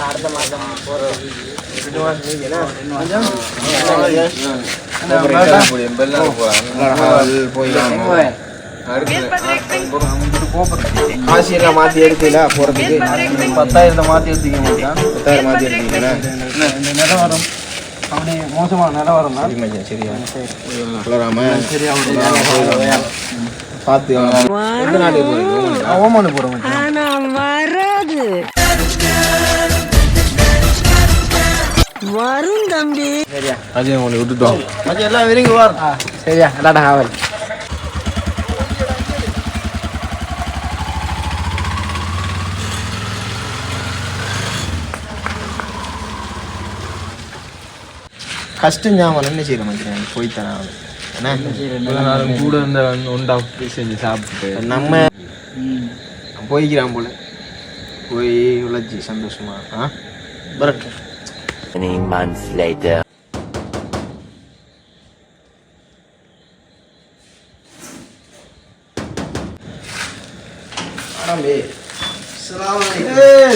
அடுத்த மாதம் போகிறோம். காசியெல்லாம் மாற்றி எடுக்கல போகிறதுக்கு 10,000 மாற்றி எடுத்துக்க முடியும். 10,000 மாற்றி எடுத்தீங்களா? இந்த நிலவரம் அப்படி மோசமான நிலவரம் தான். சரியா வளராம சரியா பார்த்து எந்த நாட்டுக்கு போகிறீங்க? ஓமானு போகிறோம். வராது வரும் தம்பி. சரியா அஜய் உங்களை விட்டுட்டோம். மச்சான் எல்லாம் விரும்பி வரும். சரியா டாடா ஹாவல். கஷ்டம் ஞாபகம் என்ன செய்யற மச்சான் போய் தரான் கூட இந்த ஒண்டா செஞ்சு சாப்பிட்டு நம்ம போய்க்கிறான் போல போய் உழைச்சி சந்தோஷமா வரட்டும். Many months later.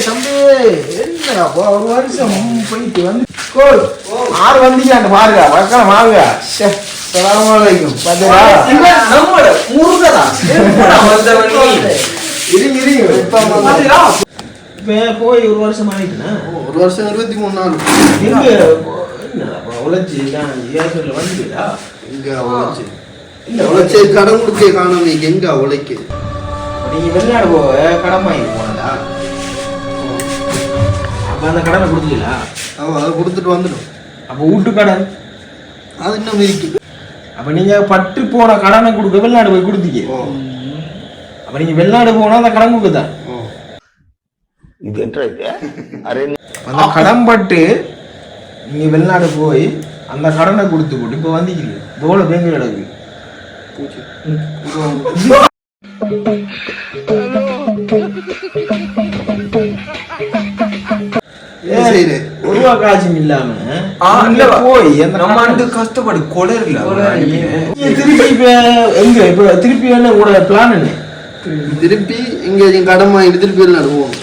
தம்பி என்னடா ஒரு வருஷம் போயிட்டு வந்து 6 வந்தீங்க பாருங்க மக்கள் வாங்க. சலாமலைக்கும் போய் ஒரு வருஷம் ஆயிட்டுனா ஒரு வருஷம் 23 நாள் எங்க உழைச்சி வந்துட்டா இங்க உழைச்சி உழைச்சி கடன் கொடுக்க காணும். நீங்க எங்க உழைக்க நீங்க வெளிநாடு போக கடன் வாங்கி போனதா? அப்ப அந்த கடனை கொடுத்தீங்களா? அதை கொடுத்துட்டு வந்துடும். அப்ப வீட்டு கடன் அது இன்னும் இருக்கு. அப்ப நீங்க பட்டு போன கடனை கொடுக்க வெளிநாடு போய் கொடுத்தீங்க. அப்ப நீங்க வெளிநாடு போனா அந்த கடன் கொடுக்குதான். அந்த கடன் பட்டு நீங்க வெளிநாடு போய் அந்த கடனை கொடுத்து போட்டு இப்ப வந்திக்கிறீங்க. தோலை பேங்கு கிடக்கு. ஒருவா காசும் இல்லாம போய் அந்த கஷ்டப்படு கொடர்ல திருப்பி எங்க இப்ப திருப்பி என்ன உங்களோட பிளான் என்ன? திருப்பி இங்க கடன் வாங்கிட்டு திருப்பி நடுவோம்.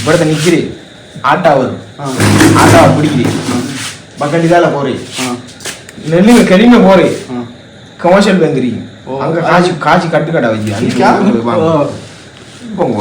படத்தை நிக்கிறி ஆட்டா வரும். ஆட்டாவை பிடிக்கிறி பக்கடிதால போறேன். நெல்லுங்க கரிம போறேன். கமர்ஷியல் பேங்கிறீங்க. அங்க காசு கட்டு கடை வச்சு போங்க.